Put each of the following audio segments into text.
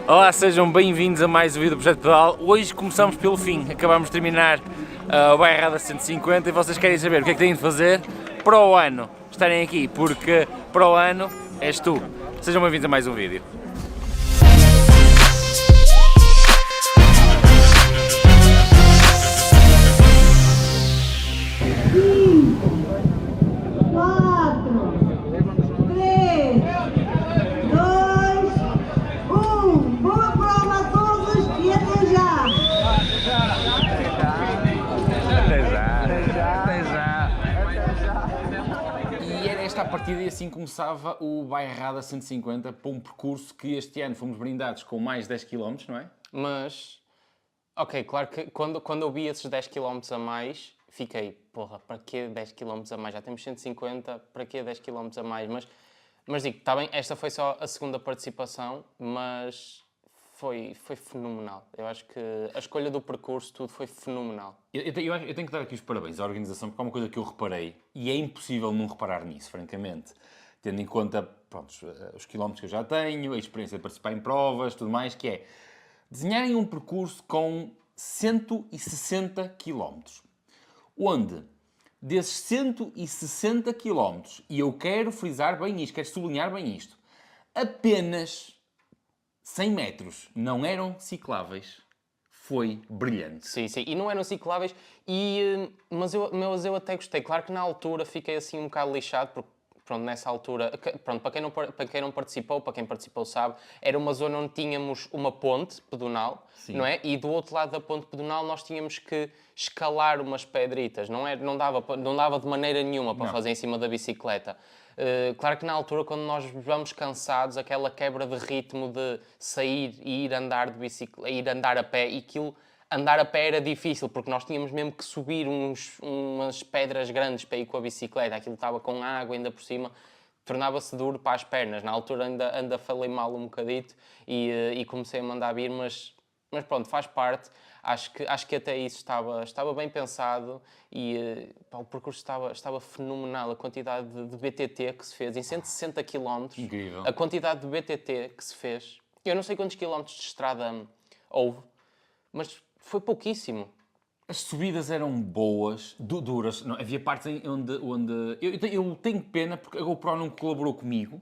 Olá, sejam bem-vindos a mais um vídeo do Projeto Pedal. Hoje começamos pelo fim, acabamos de terminar o Bairrada 150 e vocês querem saber o que é que têm de fazer para o ano estarem aqui, porque para o ano és tu. Sejam bem-vindos a mais um vídeo. A partir daí assim começava o Bairrada 150 para um percurso que este ano fomos brindados com mais 10 km, não é? Mas, ok, claro que quando eu vi esses 10 km a mais, fiquei, porra, para que 10 km a mais? Já temos 150, para que 10 km a mais? Mas digo, está bem, esta foi só a segunda participação, mas foi fenomenal. Eu acho que a escolha do percurso, tudo foi fenomenal. Eu tenho que dar aqui os parabéns à organização, porque é uma coisa que eu reparei, e é impossível não reparar nisso, francamente. Tendo em conta, pronto, os quilómetros que eu já tenho, a experiência de participar em provas, tudo mais, que é desenharem um percurso com 160 km, onde desses 160 km, e eu quero frisar bem isto, quero sublinhar bem isto, apenas 100 metros não eram cicláveis, foi brilhante. Sim, e não eram cicláveis, mas eu até gostei. Claro que na altura fiquei assim um bocado lixado, porque pronto, nessa altura, pronto, para quem não participou, para quem participou sabe, era uma zona onde tínhamos uma ponte pedonal, Sim. não é? E do outro lado da ponte pedonal nós tínhamos que escalar umas pedritas, não dava de maneira nenhuma para fazer em cima da bicicleta. Claro que na altura, quando nós vamos cansados, aquela quebra de ritmo de sair e ir andar de bicicleta, ir andar a pé, e aquilo, andar a pé era difícil, porque nós tínhamos mesmo que subir umas pedras grandes para ir com a bicicleta, aquilo estava com água ainda por cima, tornava-se duro para as pernas. Na altura ainda falei mal um bocadito e comecei a mandar vir, mas pronto, faz parte. Acho que até isso estava bem pensado e o percurso estava fenomenal. A quantidade de BTT que se fez em 160 km. Incrível. A quantidade de BTT que se fez. Eu não sei quantos quilómetros de estrada houve, mas foi pouquíssimo. As subidas eram boas, duras. Não, havia partes onde eu tenho pena porque a GoPro não colaborou comigo.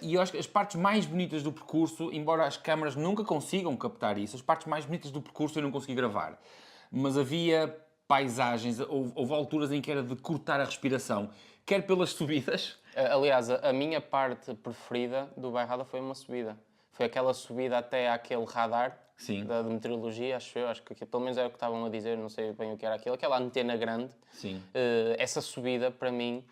E eu acho que as partes mais bonitas do percurso, embora as câmaras nunca consigam captar isso, as partes mais bonitas do percurso eu não consegui gravar. Mas havia paisagens, houve alturas em que era de cortar a respiração, quer pelas subidas. Aliás, a minha parte preferida do Bairrada foi uma subida. Foi aquela subida até àquele radar. Sim. Da meteorologia, acho que aquilo, pelo menos era o que estavam a dizer, não sei bem o que era aquilo, aquela antena grande. Sim. Essa subida, para mim,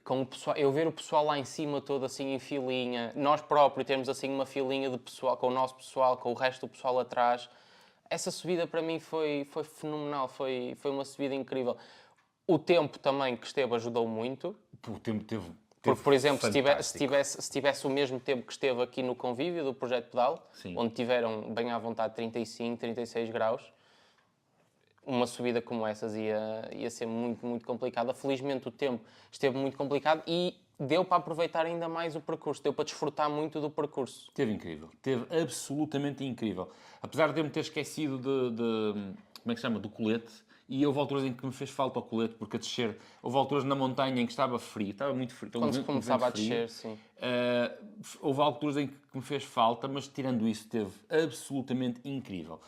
com o pessoal, eu ver o pessoal lá em cima todo assim em filinha, nós próprios temos assim uma filinha de pessoal, com o nosso pessoal, com o resto do pessoal atrás, essa subida para mim foi fenomenal, foi uma subida incrível. O tempo também que esteve ajudou muito. O tempo teve por exemplo, se tivesse o mesmo tempo que esteve aqui no convívio do Projeto Pedal, sim, onde tiveram bem à vontade 35, 36 graus, uma subida como essas ia ser muito, muito complicada. Felizmente o tempo esteve muito complicado e deu para aproveitar ainda mais o percurso, deu para desfrutar muito do percurso. Teve incrível, teve absolutamente incrível. Apesar de eu me ter esquecido como é que se chama, do colete, e houve alturas em que me fez falta o colete, porque a descer, houve alturas na montanha em que estava frio, estava muito frio. Quando se começava a descer, sim. Houve alturas em que me fez falta, mas tirando isso, teve absolutamente incrível.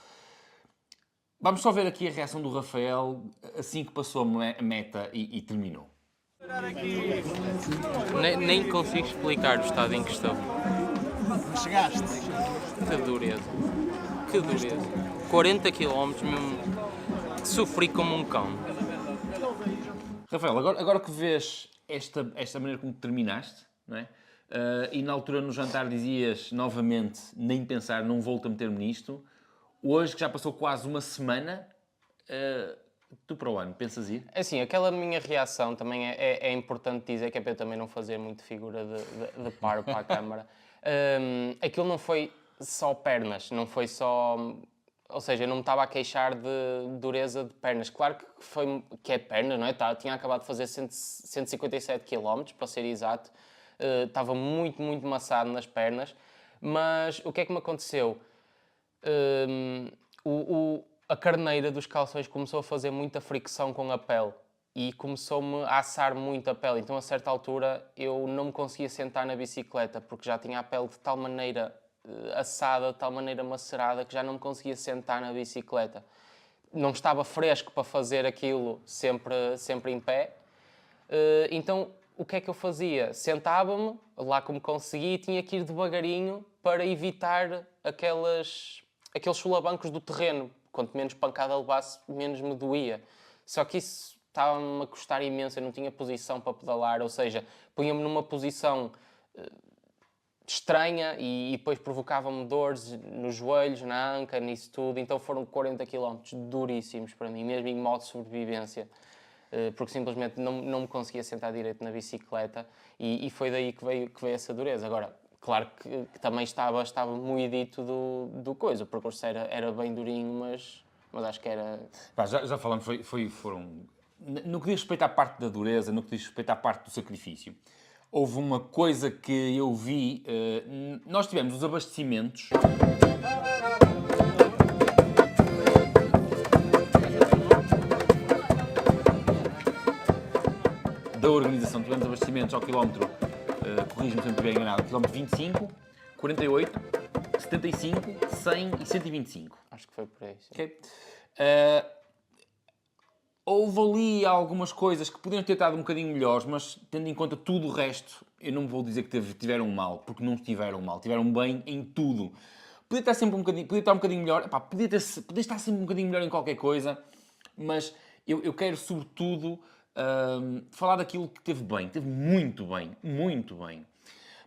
Vamos só ver aqui a reação do Rafael assim que passou a meta e terminou. Nem consigo explicar o estado em que estou. Chegaste? Que dureza. 40 km mesmo. Sofri como um cão. Rafael, agora que vês esta maneira como terminaste, não é? E na altura no jantar dizias novamente, nem pensar, não volto a meter-me nisto. Hoje, que já passou quase uma semana, tu para o ano, pensas ir? Assim, aquela minha reação também é importante dizer, que é para eu também não fazer muito figura de paro para a câmara. Aquilo não foi só pernas, não foi só... Ou seja, eu não me estava a queixar de dureza de pernas. Claro que é pernas, não é? Tinha acabado de fazer 157 km, para ser exato. Estava muito, muito maçado nas pernas. Mas o que é que me aconteceu? A carneira dos calções começou a fazer muita fricção com a pele e começou-me a assar muito a pele. Então, a certa altura, eu não me conseguia sentar na bicicleta porque já tinha a pele de tal maneira assada, de tal maneira macerada, que já não me conseguia sentar na bicicleta. Não estava fresco para fazer aquilo sempre em pé. Então, o que é que eu fazia? Sentava-me, lá como conseguia, e tinha que ir devagarinho para evitar aqueles solavancos do terreno. Quanto menos pancada levasse, menos me doía. Só que isso estava-me a custar imenso, eu não tinha posição para pedalar, ou seja, punha-me numa posição estranha e depois provocava-me dores nos joelhos, na anca, nisso tudo. Então foram 40 km duríssimos para mim, mesmo em modo de sobrevivência, porque simplesmente não me conseguia sentar direito na bicicleta e foi daí que veio essa dureza. Agora, claro que também estava moidito do coisa, o percurso era bem durinho, mas acho que era... Pá, já falamos, foram... No que diz respeito à parte da dureza, no que diz respeito à parte do sacrifício, houve uma coisa que eu vi. Nós tivemos os abastecimentos. Da organização, tivemos abastecimentos ao quilómetro, corrijo-me se eu estiver enganado, quilómetro 25, 48, 75, 100 e 125. Acho que foi por aí, sim. Okay? Houve ali algumas coisas que podiam ter estado um bocadinho melhores, mas tendo em conta tudo o resto, eu não vou dizer que tiveram mal, porque não estiveram mal, tiveram bem em tudo. Podia estar sempre podia estar um bocadinho melhor, epá, podia estar sempre um bocadinho melhor em qualquer coisa, mas eu quero sobretudo falar daquilo que teve bem, teve muito bem, muito bem.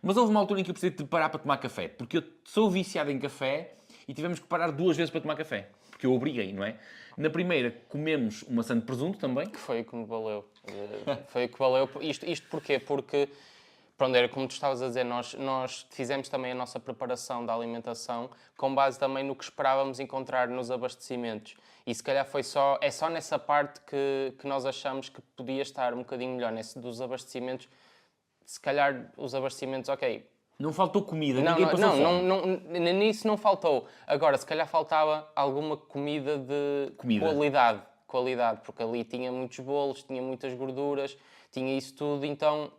Mas houve uma altura em que eu precisei de parar para tomar café, porque eu sou viciado em café e tivemos que parar 2 vezes para tomar café, porque eu obriguei, não é? Na primeira comemos uma maçã de presunto também. Que foi o que me valeu. Foi o que valeu. Isto porquê? Porque, pronto, era como tu estavas a dizer, nós fizemos também a nossa preparação da alimentação com base também no que esperávamos encontrar nos abastecimentos. E se calhar é só nessa parte que nós achamos que podia estar um bocadinho melhor, nesse dos abastecimentos. Se calhar os abastecimentos, ok. Não faltou comida, ninguém passou fome. Nisso não faltou. Agora, se calhar faltava alguma comida de qualidade, porque ali tinha muitos bolos, tinha muitas gorduras, tinha isso tudo, então,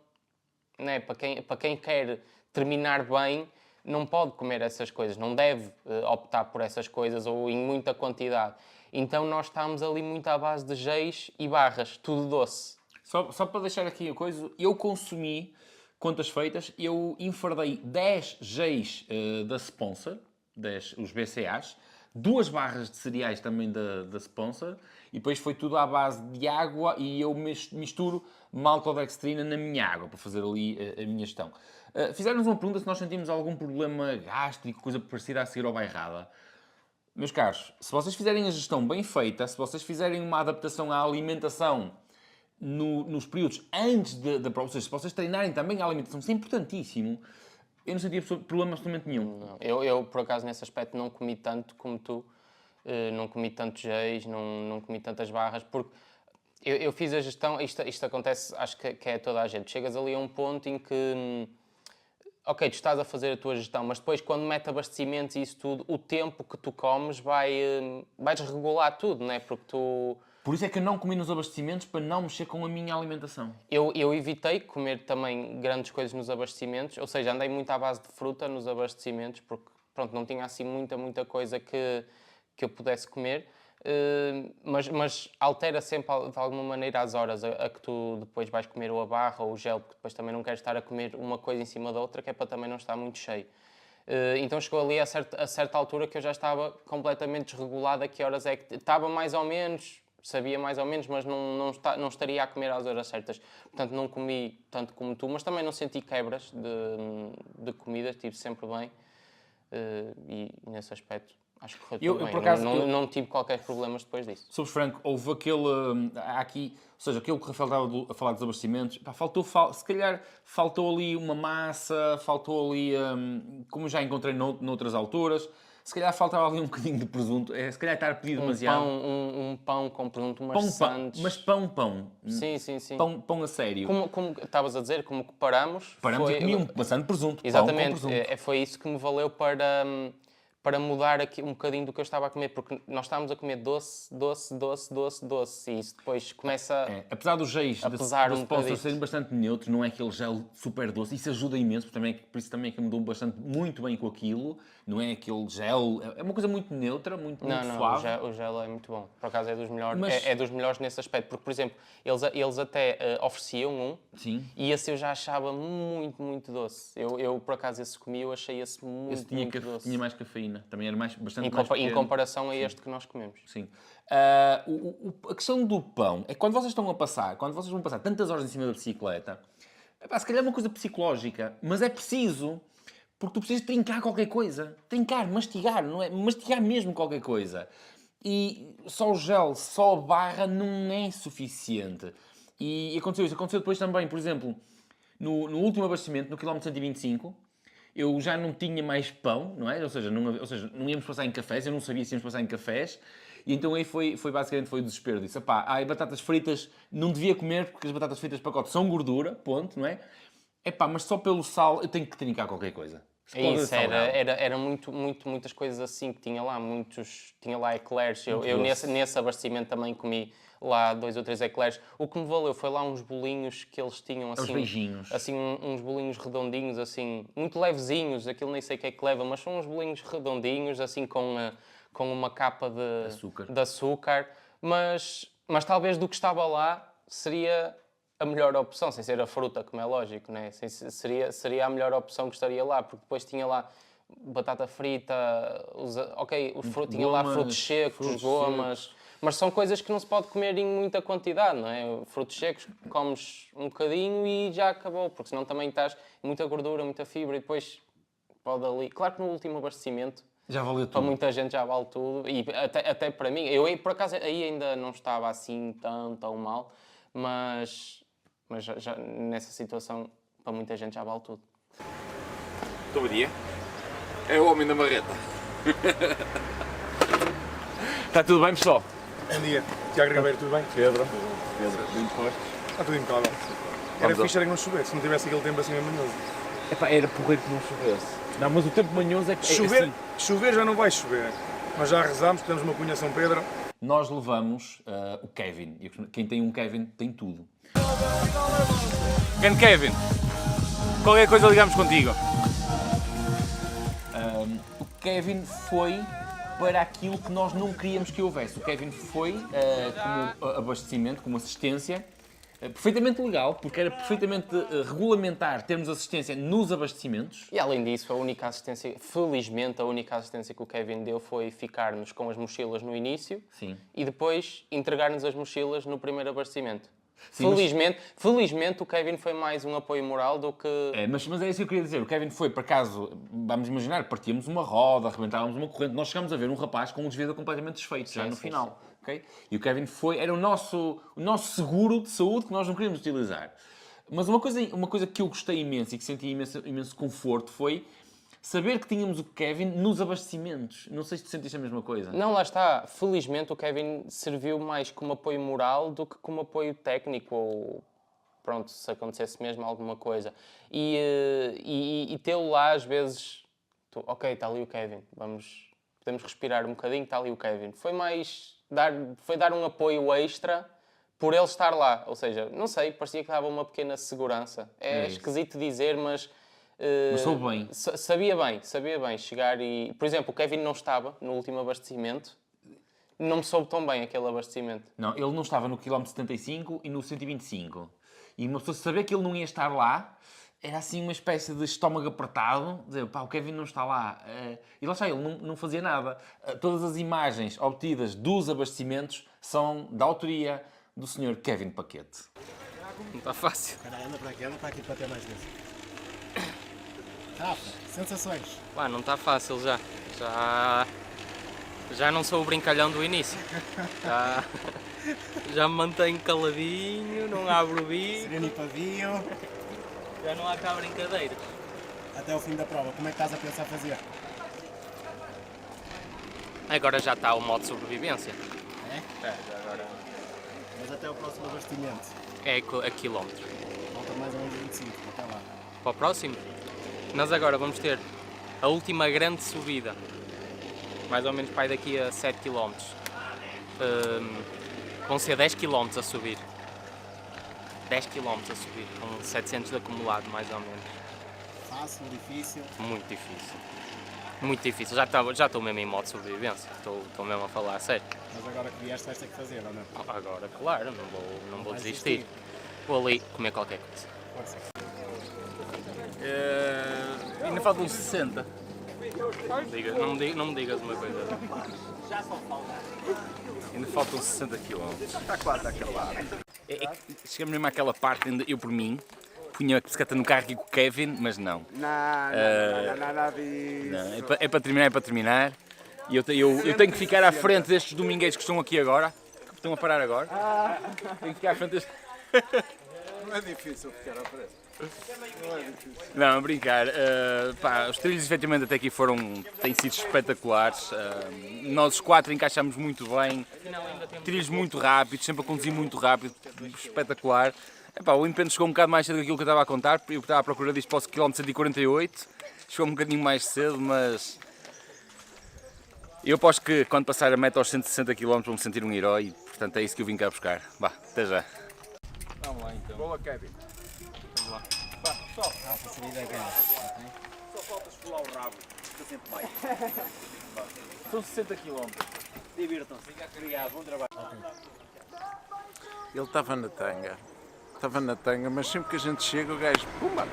né, para quem quer terminar bem, não pode comer essas coisas, não deve optar por essas coisas ou em muita quantidade. Então nós estávamos ali muito à base de geis e barras, tudo doce. Só para deixar aqui a coisa, eu consumi, contas feitas, eu enfardei 10 geis da Sponsor, os BCAs, 2 barras de cereais também da Sponsor, e depois foi tudo à base de água e eu misturo maltodextrina na minha água para fazer ali a minha gestão. Fizeram-nos uma pergunta se nós sentimos algum problema gástrico, coisa parecida a seguir ao bairrada. Meus caros, se vocês fizerem a gestão bem feita, se vocês fizerem uma adaptação à alimentação nos períodos antes da prova, ou seja, se vocês treinarem também a alimentação, isso é importantíssimo, eu não sentia problema absolutamente nenhum. Não. Eu, por acaso, nesse aspecto, não comi tanto como tu. Não comi tantos geis, não comi tantas barras, porque eu fiz a gestão, isto acontece, acho que é toda a gente. Chegas ali a um ponto em que, ok, tu estás a fazer a tua gestão, mas depois quando mete abastecimentos e isso tudo, o tempo que tu comes vais regular tudo, não é? Porque tu... Por isso é que eu não comi nos abastecimentos, para não mexer com a minha alimentação. Eu evitei comer também grandes coisas nos abastecimentos, ou seja, andei muito à base de fruta nos abastecimentos, porque pronto, não tinha assim muita coisa que eu pudesse comer, mas altera sempre de alguma maneira as horas a que tu depois vais comer ou a barra ou o gel, porque depois também não queres estar a comer uma coisa em cima da outra, que é para também não estar muito cheio. Então chegou ali a certa altura que eu já estava completamente desregulado a que horas é que... Estava mais ou menos... Sabia mais ou menos, mas não estaria a comer às horas certas. Portanto, não comi tanto como tu, mas também não senti quebras de comida, estive sempre bem. E nesse aspecto, Acho que correu Eu, tudo bem. por acaso, Não tive qualquer problemas depois disso. Sou franco, houve aquele. Há aqui. Ou seja, aquilo que o Rafael estava a falar dos abastecimentos, pá, se calhar faltou ali uma massa, faltou ali. Como já encontrei noutras alturas, se calhar faltava ali um bocadinho de presunto. Se calhar estar a pedir demasiado. Um pão com presunto, umas Pão, sandes. mas pão. Sim, sim, sim. Pão a sério. Como estavas a dizer, como que paramos... Paramos e comi uma maçã de presunto. Exatamente, Pão com presunto. foi isso que me valeu para mudar aqui um bocadinho do que eu estava a comer, porque nós estávamos a comer doce, e isso depois começa... Apesar dos géis da pesar um sponsor bocadito. serem bastante neutros, não é aquele gel super doce, isso ajuda imenso, por isso também é que mudou muito bem com aquilo, não é aquele gel, é uma coisa muito neutra, muito suave. O gel é muito bom, por acaso é dos melhores, Mas- é dos melhores nesse aspecto, porque, por exemplo, eles até ofereciam um, Sim. e esse eu já achava muito doce. Eu por acaso, esse comi, eu achei esse muito, Esse tinha, muito doce. tinha mais cafeína, também era bastante Em, mais em pequeno. comparação a este que nós comemos. Sim. A questão do pão é que quando vocês vão passar tantas horas em cima da bicicleta, se calhar é uma coisa psicológica, mas é preciso, porque tu precisas trincar qualquer coisa. Trincar, mastigar, não é? Mastigar mesmo qualquer coisa. E só o gel, só a barra não é suficiente. E aconteceu isso. Aconteceu depois também, por exemplo, no último abastecimento, no quilómetro 125, eu já não tinha mais pão, não é? Ou seja, não íamos passar em cafés, eu não sabia se íamos passar em cafés. E então aí basicamente o desespero. Disse, batatas fritas não devia comer porque as batatas fritas de pacote são gordura, ponto, não é? Mas só pelo sal eu tenho que trincar qualquer coisa. Isso, era muitas coisas assim que tinha lá, tinha lá eclairs. Eu nesse abastecimento também comi lá 2 ou 3 eclairs. O que me valeu foi lá uns bolinhos que eles tinham assim... Os beijinhos. Assim, uns bolinhos redondinhos, assim, muito levezinhos, aquilo nem sei o que é que leva, mas são uns bolinhos redondinhos, assim, com uma capa de açúcar. Mas talvez do que estava lá seria a melhor opção, sem ser a fruta, como é lógico, né? Seria a melhor opção que estaria lá, porque depois tinha lá batata frita, tinha lá frutos secos, gomas, mas são coisas que não se pode comer em muita quantidade, não é? Frutos secos, comes um bocadinho e já acabou, porque senão também estás muita gordura, muita fibra e depois pode ali... Claro que no último abastecimento, Já valeu tudo. para muita gente já vale tudo, e até para mim, eu por acaso aí ainda não estava assim tão mal, mas já nessa situação, para muita gente já vale tudo. Bom dia. É o homem da marreta. Está tudo bem, pessoal? Bom dia. Tiago Ribeiro, tudo bem? Pedro, bem disposto. Está tudo impecável. Era fixe era que não chovesse, se não tivesse aquele tempo assim manhoso. Era porreiro que não chovesse. Não, mas o tempo manhoso é que... Chover já não vai chover. Nós já rezámos, temos uma cunha São Pedro. Nós levamos o Kevin. E quem tem um Kevin tem tudo. Kevin, qualquer coisa ligamos contigo. O Kevin foi para aquilo que nós não queríamos que houvesse. O Kevin foi como abastecimento, como assistência, perfeitamente legal, porque era perfeitamente regulamentar termos assistência nos abastecimentos. E além disso, felizmente, a única assistência que o Kevin deu foi ficar-nos com as mochilas no início. Sim. E depois entregar-nos as mochilas no primeiro abastecimento. Sim, Felizmente o Kevin foi mais um apoio moral do que... Mas é isso que eu queria dizer. O Kevin foi, por acaso, vamos imaginar, partíamos uma roda, arrebentávamos uma corrente, nós chegámos a ver um rapaz com um desvio completamente desfeito, já no final. Okay? E o Kevin era o nosso seguro de saúde que nós não queríamos utilizar. Mas uma coisa que eu gostei imenso e que senti imenso conforto foi saber que tínhamos o Kevin nos abastecimentos. Não sei se tu sentiste a mesma coisa. Não, lá está. Felizmente o Kevin serviu mais como apoio moral do que como apoio técnico ou, pronto, se acontecesse mesmo alguma coisa. E tê-lo lá às vezes... ok, está ali o Kevin, podemos respirar um bocadinho, está ali o Kevin. Foi dar um apoio extra por ele estar lá. Ou seja, não sei, parecia que dava uma pequena segurança. É esquisito dizer, mas soube bem. Sabia bem chegar e... Por exemplo, o Kevin não estava no último abastecimento. Não me soube tão bem aquele abastecimento. Não, ele não estava no quilómetro 75 e no 125. E uma pessoa saber que ele não ia estar lá, era assim uma espécie de estômago apertado. Dizer, o Kevin não está lá. E lá está, ele não fazia nada. Todas as imagens obtidas dos abastecimentos são da autoria do Sr. Kevin Paquete. Não está fácil. Anda para aqui para ter mais vezes. Rafa, sensações? Não está fácil já. Já não sou o brincalhão do início. Já me mantenho caladinho, não abro o bico, Sereno e pavio. já não há cá brincadeiras. Até o fim da prova, como é que estás a pensar fazer? Agora já está o modo sobrevivência. Mas até o próximo abastecimento. É a quilómetros. Falta mais ou menos 25, até lá. Para o próximo, nós agora vamos ter a última grande subida. Mais ou menos para aí daqui a 7 km. Vão ser 10 km a subir. 10 km a subir, com 700 de acumulado, mais ou menos. Fácil, difícil. Muito difícil. Muito difícil. Já estou mesmo em modo de sobrevivência. Estou mesmo a falar a sério. Mas agora que vieste vais ter que fazer, ou não? Agora, claro, não vou Vais desistir. Vou ali comer qualquer coisa. Força. Ainda faltam 60. Não me digas uma coisa. Ainda faltam 60 km. Está quase a acabar. Chegamos mesmo àquela parte onde eu, por mim, punha a bicicleta no carro aqui com o Kevin, mas não. Nada disso. Não, é para terminar. E eu tenho que ficar à frente destes domingueiros que estão aqui agora. Que estão a parar agora. Tenho que ficar à frente destes... Não é difícil ficar à frente. Não, a brincar. Os trilhos efetivamente até aqui têm sido espetaculares. Nós os 4 encaixamos muito bem. Trilhos muito rápidos, sempre a conduzir muito rápido, espetacular. O empenho chegou um bocado mais cedo do que aquilo que eu estava a contar. Eu estava à procura disto para o quilómetro 148. Chegou um bocadinho mais cedo, mas... Eu aposto que quando passar a meta aos 160 km vou-me sentir um herói e, portanto, é isso que eu vim cá buscar. Até já. Vamos lá então. Boa, Kevin. Vamos lá. Facilidade é grande. Só falta esfolar o rabo. Fica sempre mais. São 60 km. Divirtam-se, fica criado, bom trabalho. Ele estava na tanga. Mas sempre que a gente chega, o gajo, pumba,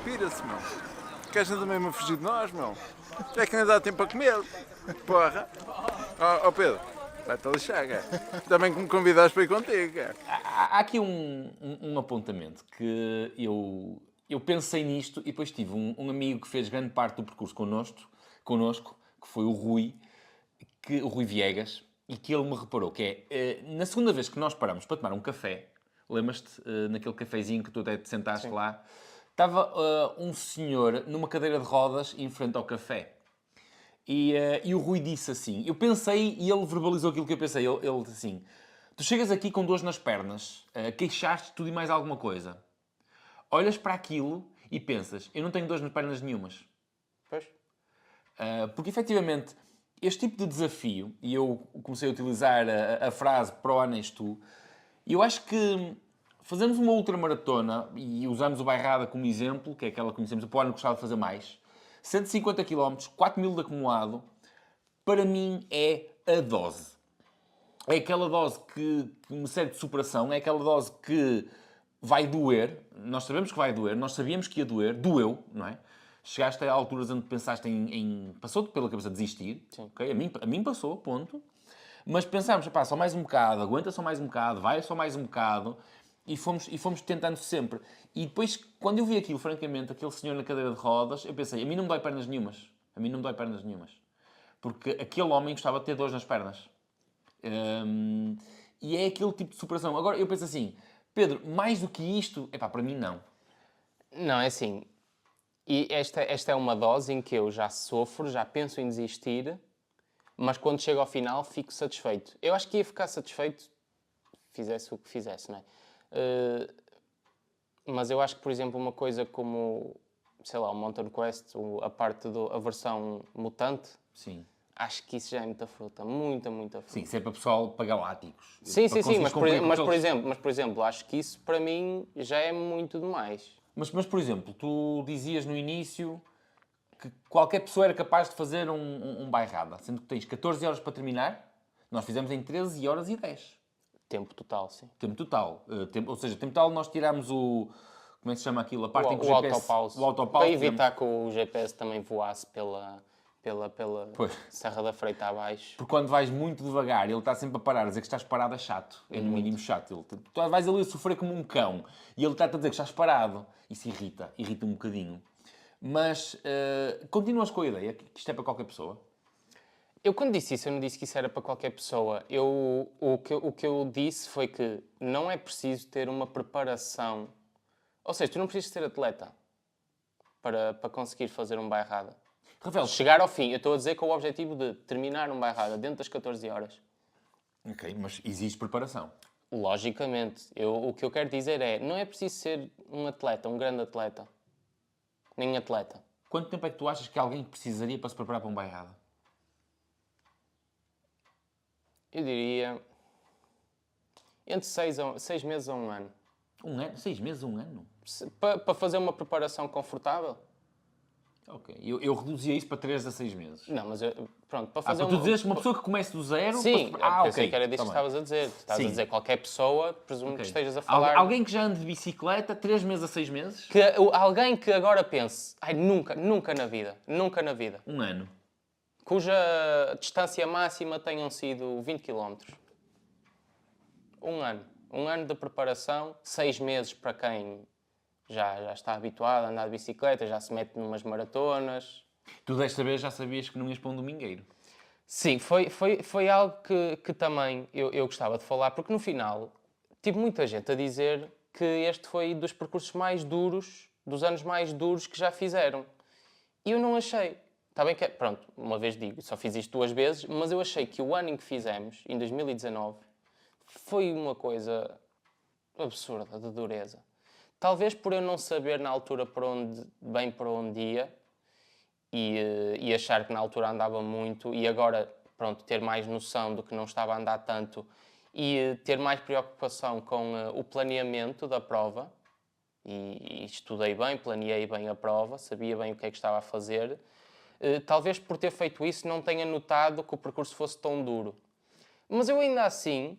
pira-se, meu. O gajo anda mesmo a fugir de nós, meu. É que nem dá tempo a comer. Porra. Ó Pedro, vai-te a lixar, cara. Também que me convidaste para ir contigo, cara. Há aqui um apontamento que eu pensei nisto e depois tive um amigo que fez grande parte do percurso connosco, que foi o Rui Viegas, e que ele me reparou que na segunda vez que nós paramos para tomar um café, lembras-te, naquele cafezinho que tu até te sentaste lá, estava um senhor numa cadeira de rodas em frente ao café. E o Rui disse assim, eu pensei, e ele verbalizou aquilo que eu pensei, ele disse assim, tu chegas aqui com dores nas pernas, queixaste tudo e mais alguma coisa. Olhas para aquilo e pensas, eu não tenho dores nas pernas nenhumas. Pois? Porque, efetivamente, este tipo de desafio, e eu comecei a utilizar a frase pro honesto tu, e eu acho que fazemos uma ultramaratona, e usamos o Bairrada como exemplo, que é aquela que conhecemos, o Pony gostava de fazer mais, 150 km, 4.000 de acumulado, para mim é a dose. É aquela dose que me serve de superação, é aquela dose que vai doer, nós sabemos que vai doer, nós sabíamos que ia doer, doeu, não é? Chegaste a alturas onde pensaste passou-te pela cabeça desistir, okay? A mim passou, ponto. Mas pensámos, só mais um bocado, aguenta só mais um bocado, vai só mais um bocado, e fomos tentando sempre. E depois, quando eu vi aquilo, francamente, aquele senhor na cadeira de rodas, eu pensei, a mim não me dói pernas nenhumas. A mim não me dói pernas nenhumas. Porque aquele homem gostava de ter dores nas pernas. E é aquele tipo de superação. Agora, eu penso assim, Pedro, mais do que isto, para mim não. Não, é assim. E esta é uma dose em que eu já sofro, já penso em desistir, mas quando chego ao final fico satisfeito. Eu acho que ia ficar satisfeito fizesse o que fizesse, não é? Mas eu acho que, por exemplo, uma coisa como, sei lá, o Mountain Quest, a versão mutante, Sim. acho que isso já é muita fruta, muita fruta. Sim, isso é para pessoal para galácticos. Sim, mas por exemplo, acho que isso para mim já é muito demais. Mas, por exemplo, tu dizias no início que qualquer pessoa era capaz de fazer um bairrada, sendo que tens 14 horas para terminar, nós fizemos em 13 horas e 10. Tempo total, sim. Tempo total. Ou seja, tempo total nós tiramos o... Como é que se chama aquilo? A parte em que o autopause. O autopause. Para evitar que o GPS também voasse pela Pois. Serra da Freita abaixo. Porque quando vais muito devagar, ele está sempre a parar, a dizer que estás parado é chato. É no mínimo chato. Tu vais ali a sofrer como um cão e ele está-te a dizer que estás parado. Isso irrita um bocadinho. Mas continuas com a ideia que isto é para qualquer pessoa? Eu quando disse isso, eu não disse que isso era para qualquer pessoa. O que eu disse foi que não é preciso ter uma preparação. Ou seja, tu não precisas ser atleta para conseguir fazer um bairrada. Rafael, Chegar ao fim. Eu estou a dizer que é o objetivo de terminar um bairrada dentro das 14 horas. ok, mas existe preparação. Logicamente. O que eu quero dizer é, não é preciso ser um atleta, um grande atleta. Nem atleta. Quanto tempo é que tu achas que alguém precisaria para se preparar para um bairrada? Eu diria entre 6 meses a 1 ano. Um ano? 6 meses, um ano? Para fazer uma preparação confortável. Ok. Eu reduzia isso para 3 a 6 meses. Não, mas pronto, para fazer Para tu dizes uma pessoa que comece do zero... Sim, pensei ok. que era disso Tá que bem. estavas a dizer. Tu estás Sim. a dizer qualquer pessoa, presumo Ok. que estejas a falar... Alguém que já ande de bicicleta, 3 meses a 6 meses? Alguém que agora pense, ai, nunca na vida, Um ano. cuja distância máxima tenham sido 20 km. 1 ano. 1 ano de preparação, 6 meses para quem já está habituado a andar de bicicleta, já se mete numas maratonas. Tu desta vez já sabias que não ias para um domingueiro. Sim, foi algo que também eu gostava de falar, porque no final tive muita gente a dizer que este foi dos percursos mais duros, dos anos mais duros que já fizeram. E eu não achei. Está bem que, pronto, uma vez digo, só fiz isto 2 vezes, mas eu achei que o ano em que fizemos, em 2019, foi uma coisa absurda, de dureza. Talvez por eu não saber na altura para onde ia e achar que na altura andava muito e agora, pronto, ter mais noção do que não estava a andar tanto e ter mais preocupação com o planeamento da prova e estudei bem, planeei bem a prova, sabia bem o que é que estava a fazer. Talvez por ter feito isso não tenha notado que o percurso fosse tão duro. Mas eu ainda assim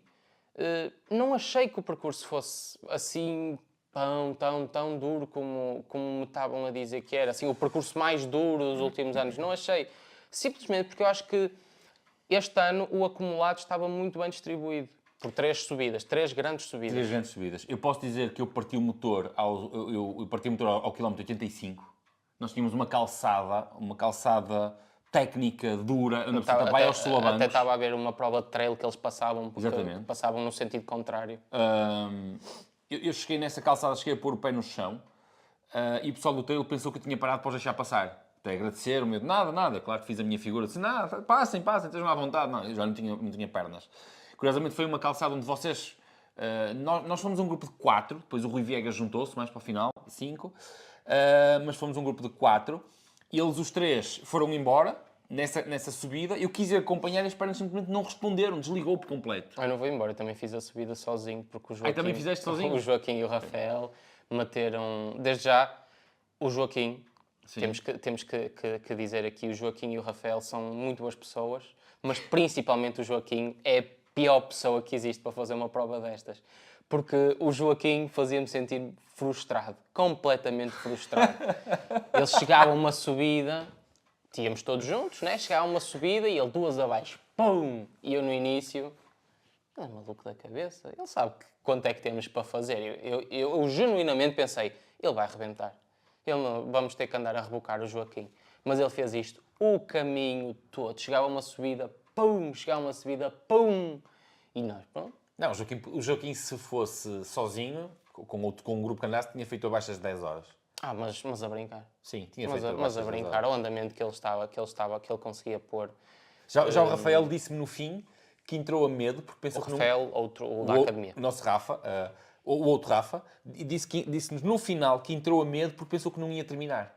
não achei que o percurso fosse assim tão duro como me estavam a dizer que era. Assim, o percurso mais duro dos últimos anos. Não achei. Simplesmente porque eu acho que este ano o acumulado estava muito bem distribuído. Por 3 subidas, 3 grandes subidas. 3 grandes subidas. Eu posso dizer que eu parti o motor ao quilómetro 85. Nós tínhamos uma calçada técnica, dura, onde a pessoa vai aos solavancos. Até estava a ver uma prova de trail que eles passavam, porque Exatamente. passavam no sentido contrário. Eu cheguei nessa calçada, cheguei a pôr o pé no chão e o pessoal do trail pensou que eu tinha parado para os deixar passar. Até agradecer-me, nada. Claro que fiz a minha figura, disse, nada, passem, estejam à vontade. Não, eu já não tinha pernas. Curiosamente foi uma calçada onde vocês... nós fomos um grupo de 4, depois o Rui Viegas juntou-se mais para o final, 5. Mas fomos um grupo de 4. Eles, os 3, foram embora nessa subida. Eu quis ir acompanhar e as pernas simplesmente não responderam, desligou por completo. Eu não vou embora, eu também fiz a subida sozinho, porque o Joaquim... também fizeste sozinho? O Joaquim e o Rafael meteram... Desde já, o Joaquim... Sim. Temos que dizer aqui, o Joaquim e o Rafael são muito boas pessoas, mas principalmente o Joaquim é a pior pessoa que existe para fazer uma prova destas. Porque o Joaquim fazia-me sentir frustrado, completamente frustrado. Ele chegava a uma subida, tínhamos todos juntos, né? Chegava a uma subida e ele 2 abaixo, pum! E eu no início, ele é maluco da cabeça, ele sabe quanto é que temos para fazer. Eu genuinamente pensei, ele vai arrebentar. Vamos ter que andar a rebocar o Joaquim. Mas ele fez isto o caminho todo. Chegava a uma subida, pum! Chegava a uma subida, pum! E nós, pronto. Não, o Joaquim, se fosse sozinho, com um grupo que andasse, tinha feito abaixo das 10 horas. Mas a brincar. Sim, tinha Mas feito a abaixo das 10 brincar, horas. o andamento que ele conseguia pôr. Já o Rafael disse-me no fim que entrou a medo, porque O pensou que Rafael, o da academia. o nosso Rafa, o outro Rafa, disse-nos no final que entrou a medo porque pensou que não ia terminar.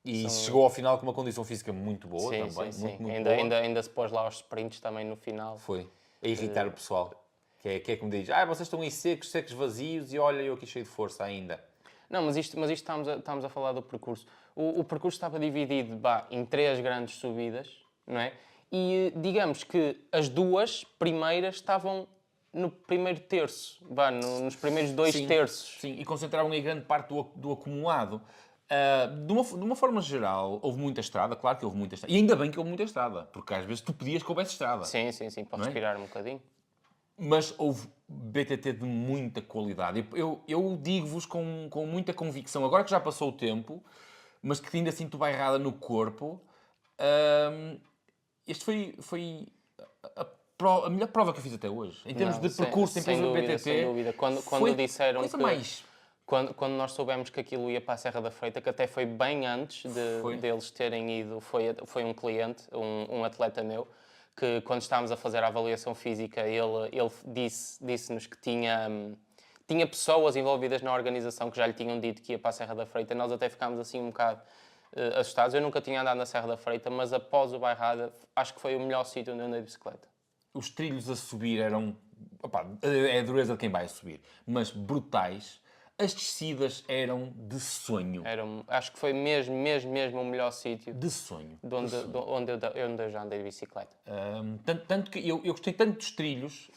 E chegou ao final com uma condição física muito boa também. Sim. Muito Ainda se pôs lá aos sprints também no final. Foi. A irritar o pessoal. Que é que me diz, vocês estão aí secos, vazios, e olha eu aqui cheio de força ainda. Não, mas isto estamos a falar do percurso. O percurso estava dividido em 3 grandes subidas, não é? E digamos que as 2 primeiras estavam no primeiro terço, nos primeiros 2 terços. Sim, e concentravam aí grande parte do acumulado. De uma forma geral, houve muita estrada, claro que houve muita estrada. E ainda bem que houve muita estrada, porque às vezes tu pedias que houvesse estrada. Sim, para respirar um bocadinho. Mas houve BTT de muita qualidade. Eu digo-vos com muita convicção, agora que já passou o tempo, mas que ainda sinto bairrada no corpo, este foi a melhor prova que eu fiz até hoje. Em termos Não, de percurso, em termos do dúvida, BTT. sem dúvida. Quando foi disseram coisa que... mais. Quando nós soubemos que aquilo ia para a Serra da Freita, que até foi bem antes deles terem ido, foi um cliente, um atleta meu, que quando estávamos a fazer a avaliação física, ele disse-nos que tinha pessoas envolvidas na organização que já lhe tinham dito que ia para a Serra da Freita. Nós até ficámos assim um bocado assustados. Eu nunca tinha andado na Serra da Freita, mas após o Bairrada, acho que foi o melhor sítio onde eu andei de bicicleta. Os trilhos a subir eram... Opa, é a dureza de quem vai subir, mas brutais. As descidas eram de sonho. Acho que foi mesmo o melhor sítio De sonho. onde eu já andei de bicicleta. Tanto que eu gostei tanto dos trilhos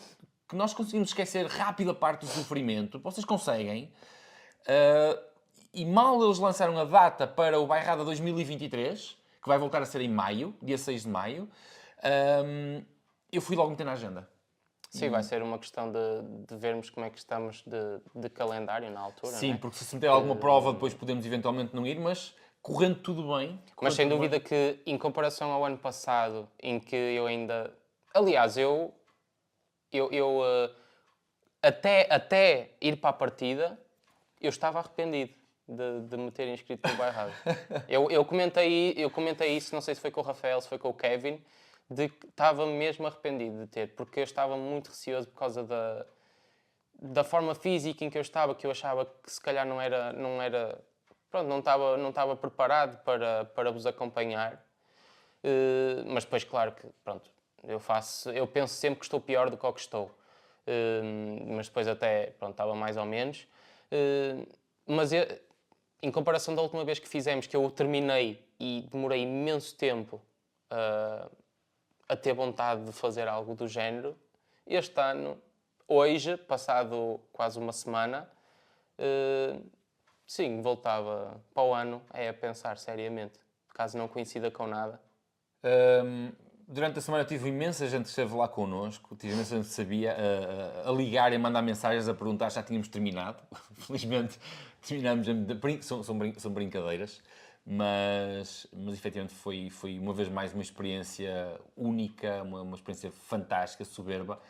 que nós conseguimos esquecer rápido a parte do sofrimento. Vocês conseguem. E mal eles lançaram a data para o Bairrada 2023, que vai voltar a ser em maio, dia 6 de maio, eu fui logo meter na agenda. Sim, vai ser uma questão de vermos como é que estamos de calendário na altura. Sim, não é? porque se meter alguma prova, depois podemos eventualmente não ir, mas correndo tudo bem. Mas sem dúvida que, em comparação ao ano passado, em que eu ainda... Aliás, até ir para a partida, eu estava arrependido de me ter inscrito no Bairrada. eu comentei isso, não sei se foi com o Rafael, se foi com o Kevin, de que estava mesmo arrependido de ter, porque eu estava muito receoso por causa da forma física em que eu estava, que eu achava que se calhar não era pronto, não estava preparado para vos acompanhar. Mas depois, claro que, pronto, eu penso sempre que estou pior do que o que estou. Mas depois até, pronto, estava mais ou menos. Mas em comparação da última vez que fizemos, que eu terminei e demorei imenso tempo a ter vontade de fazer algo do género, este ano, hoje, passado quase uma semana, sim, voltava para o ano a pensar seriamente, caso não coincida com nada. Durante a semana tive imensa gente que esteve lá connosco, tive imensa gente que sabia a ligar e a mandar mensagens a perguntar se já tínhamos terminado. Felizmente terminamos, são brincadeiras, mas efetivamente foi uma vez mais uma experiência única, uma experiência fantástica, soberba.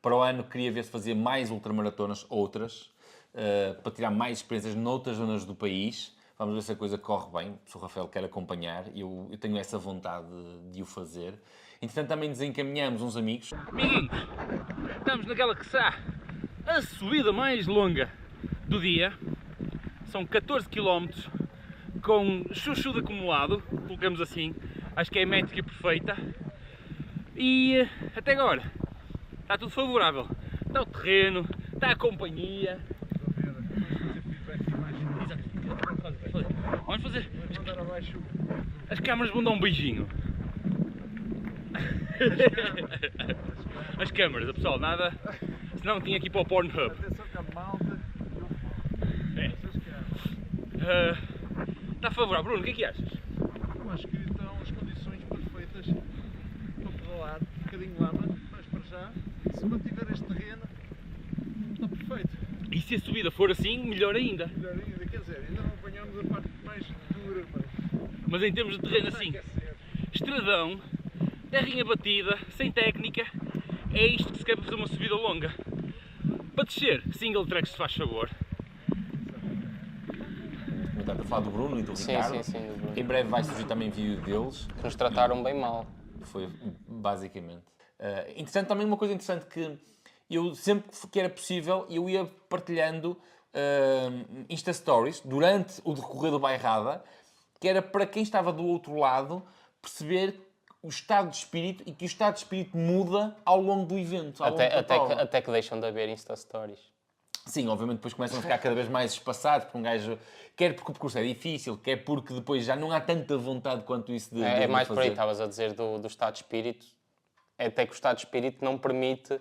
Para o ano queria ver se fazia mais ultramaratonas, outras, para tirar mais experiências noutras zonas do país. Vamos ver se a coisa corre bem, se o Rafael quer acompanhar. Eu tenho essa vontade de o fazer. Entretanto, também desencaminhamos uns amigos. Amiguinhos, estamos naquela que será a subida mais longa do dia. São 14 km com chuchu de acumulado, colocamos assim. Acho que é a métrica perfeita. E até agora está tudo favorável. Está o terreno, está a companhia. Vamos fazer. As câmaras vão dar um beijinho. As câmaras, pessoal, nada. Senão tinha aqui para o Pornhub. Está favorável. Bruno, o que é que achas? Eu acho que estão as condições perfeitas para pedalar, um bocadinho lama, mas para já, se mantiver este terreno, está perfeito. E se a subida for assim, melhor ainda. Melhor ainda, quer dizer, ainda não apanhamos a parte mais dura, Mas em termos de terreno assim, estradão, terrinha batida, sem técnica, é isto que se quer para fazer uma subida longa. Para descer, single track se faz favor. Estás a falar do Bruno e do Ricardo. Sim, do Bruno. Em breve vai surgir também vídeo deles. Que nos trataram bem mal. Foi basicamente. Interessante também, uma coisa interessante que eu sempre que era possível, eu ia partilhando Insta Stories durante o decorrer do Bairrada, que era para quem estava do outro lado perceber o estado de espírito e que o estado de espírito muda ao longo do evento. Até que deixam de haver Insta Stories. Sim, obviamente depois começam a ficar cada vez mais espaçados, porque um gajo, quer porque o percurso é difícil, quer porque depois já não há tanta vontade quanto isso de É mais fazer. por aí, estavas a dizer do estado de espírito. É até que o estado de espírito não permite,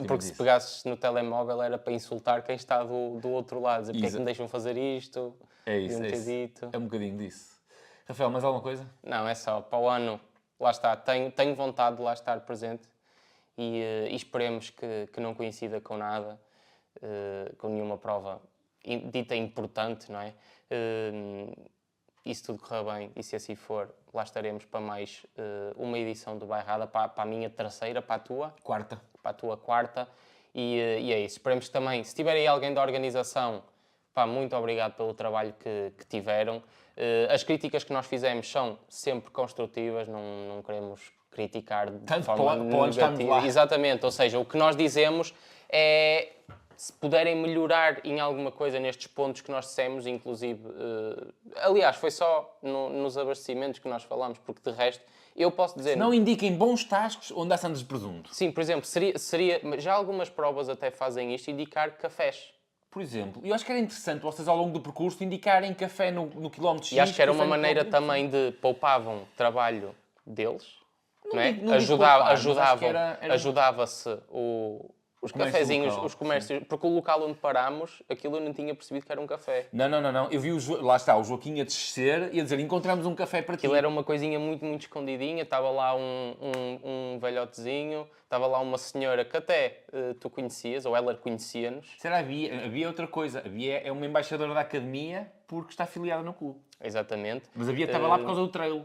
porque se pegasses no telemóvel era para insultar quem está do outro lado, dizer porque é que me deixam fazer isto, é isso. É um bocadinho disso. Rafael, mais alguma coisa? Não, é só, para o ano, lá está, tenho vontade de lá estar presente e esperemos que não coincida com nada, com nenhuma prova dita importante, não é? E se tudo correr bem, e se assim for, lá estaremos para mais uma edição do Bairrada, para a minha terceira, para a tua. Quarta. Para a tua quarta. E é isso. Esperemos que também, se tiver aí alguém da organização, pá, muito obrigado pelo trabalho que tiveram. As críticas que nós fizemos são sempre construtivas, não queremos criticar de Tanto forma para onde estamos negativa. lá. Exatamente, ou seja, o que nós dizemos é, se puderem melhorar em alguma coisa nestes pontos que nós dissemos, inclusive, aliás, foi só nos abastecimentos que nós falamos, porque de resto, eu posso dizer... Não indiquem bons tascos onde há sandes de presunto. Sim, por exemplo, seria, já algumas provas até fazem isto, indicar cafés. Por exemplo, eu acho que era interessante vocês ao longo do percurso indicarem café no quilómetro X. E acho que era uma café no maneira quilómetro também de poupavam trabalho deles, não é? digo poupar, mas acho que era- Ajudava-se os comércio cafezinhos, local, os comércios, porque o local onde parámos, aquilo eu não tinha percebido que era um café. Não. Eu vi lá está, o Joaquim a descer e a dizer, encontramos um café para ti. Aquilo era uma coisinha muito, muito escondidinha, estava lá um velhotezinho, estava lá uma senhora que até tu conhecias, ou ela conhecia-nos. Será havia outra coisa. É uma embaixadora da academia porque está afiliada no clube. Exatamente. Mas estava lá por causa do trail,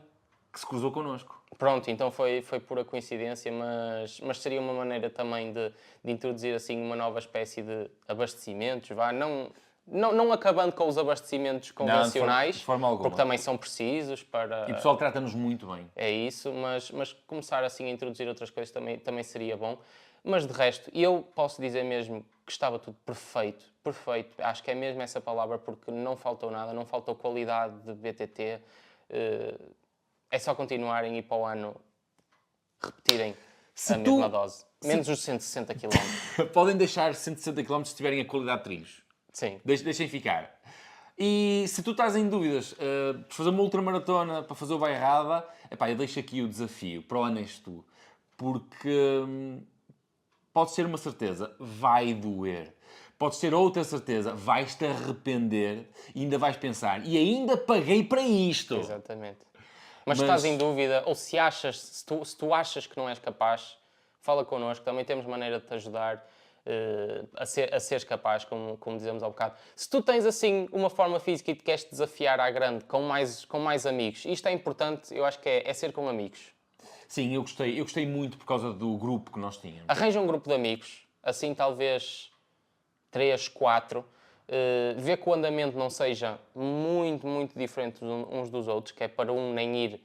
que se cruzou connosco. Pronto, então foi pura coincidência, mas seria uma maneira também de introduzir assim uma nova espécie de abastecimentos, vá, não acabando com os abastecimentos convencionais, de forma alguma. porque também são precisos para... E o pessoal trata-nos muito bem. É isso, mas começar assim a introduzir outras coisas também seria bom. Mas de resto, eu posso dizer mesmo que estava tudo perfeito, perfeito. Acho que é mesmo essa palavra, porque não faltou nada, não faltou qualidade de BTT. É só continuarem e para o ano repetirem a mesma dose. Menos os 160 km. Podem deixar 160 km se tiverem a qualidade de trilhos. Sim. Deixem ficar. E se tu estás em dúvidas por fazer uma ultramaratona, para fazer o Bairrada, eu deixo aqui o desafio. Para o ano és tu. Porque podes ter uma certeza, vai doer. Podes ter outra certeza, vais-te arrepender e ainda vais pensar, e ainda paguei para isto. Exatamente. Mas se estás em dúvida, ou se tu achas que não és capaz, fala connosco, também temos maneira de te ajudar a seres capaz, como dizemos há bocado. Se tu tens assim uma forma física e te queres desafiar à grande com mais amigos, isto é importante, eu acho que é ser com amigos. Sim, eu gostei muito por causa do grupo que nós tínhamos. Arranja um grupo de amigos, assim talvez 3, 4, vê que o andamento não seja muito, muito diferente uns dos outros, que é para um nem ir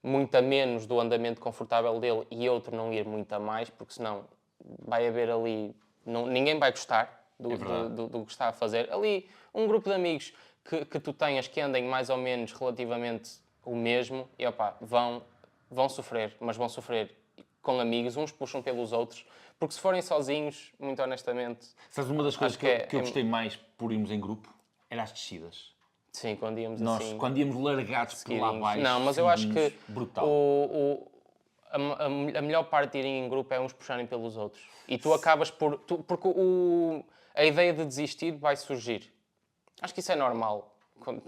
muito a menos do andamento confortável dele e outro não ir muito a mais, porque senão vai haver ali... ninguém vai gostar do que está a fazer. Ali, um grupo de amigos que tu tenhas que andem mais ou menos relativamente o mesmo, e vão sofrer, mas vão sofrer com amigos, uns puxam pelos outros, porque se forem sozinhos, muito honestamente... Sabes, uma das coisas que eu gostei mais por irmos em grupo era as descidas. Sim, quando íamos Nós, assim... quando íamos largados por lá abaixo, não, mas eu acho que brutal. a melhor parte de irem em grupo é uns puxarem pelos outros. E tu acabas por... porque a ideia de desistir vai surgir. Acho que isso é normal.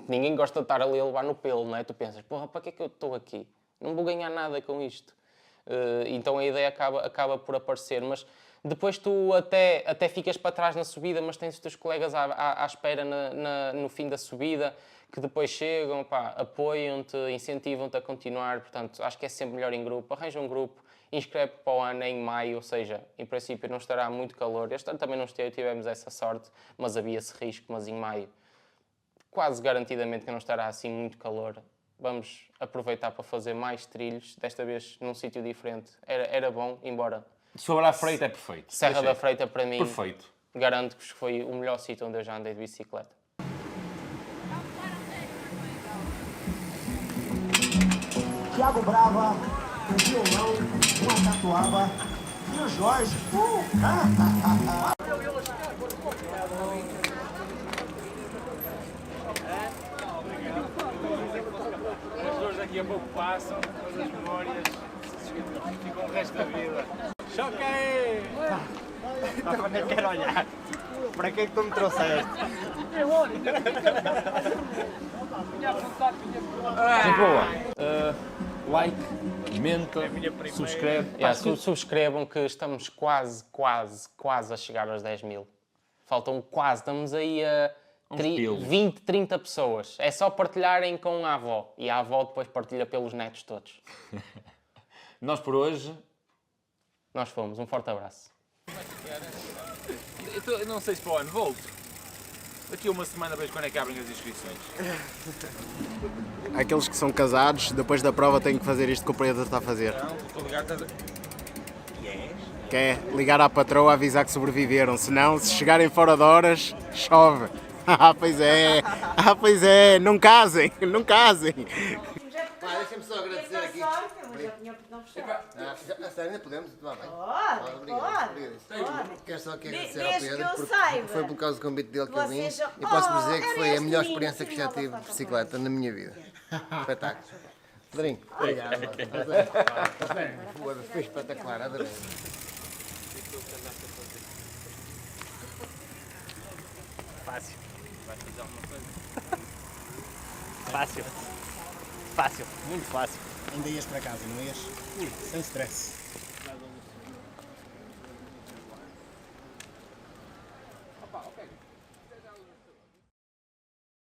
Ninguém gosta de estar ali a levar no pelo, não é? Tu pensas, porra, para que é que eu estou aqui? Não vou ganhar nada com isto. Então a ideia acaba por aparecer, mas depois tu até ficas para trás na subida, mas tens os teus colegas à espera no fim da subida, que depois chegam, apoiam-te, incentivam-te a continuar. Portanto, acho que é sempre melhor em grupo. Arranja um grupo, inscreve para o ano em maio, ou seja, em princípio não estará muito calor. Este ano também não tivemos essa sorte, mas havia esse risco, mas em maio quase garantidamente que não estará assim muito calor. Vamos aproveitar para fazer mais trilhos, desta vez num sítio diferente. Era bom, embora... Sobre a Freita é perfeito. Serra da Freita, para mim, Perfeito. garanto-vos que foi o melhor sítio onde eu já andei de bicicleta. Thiago Brava, o violão, o Catuaba e o Jorge. As dores daqui a pouco passam, mas as memórias ficam o resto da vida. Choca aí! Também nem quero olhar. Para que é que tu me trouxeste? Gente boa. Like, comenta, subscreve. Subscrevam que estamos quase a chegar aos 10 mil. Faltam quase, estamos aí a quilos. 20, 30 pessoas. É só partilharem com a avó. E a avó depois partilha pelos netos todos. Nós por hoje... Nós fomos. Um forte abraço. Eu não sei se para o ano volto. Daqui a uma semana vejo quando é que abrem as inscrições. Aqueles que são casados, depois da prova têm que fazer isto que o Pedro está a fazer. Não, estou ligado. Que é ligar à patroa a avisar que sobreviveram. Senão, se chegarem fora de horas, chove. Ah, pois é. Ah, pois é. Não casem. Não casem. Deixa-me só agradecer aqui. Mas já tinha não fechado. A sério, ainda podemos? Vá bem. Pode. Quero só aqui agradecer Desde ao que Pedro, eu porque saiba. foi por causa do convite dele que eu vim. Vocês são- E posso dizer que era foi a este melhor menino, experiência que já assim, tive não de vou bicicleta na minha vida. Espetáculo. Pedrinho, obrigado. Foi espetacular, adorei. Fácil. Fácil. Fácil. Muito fácil. Ainda ias para casa, não ias? Sem stress.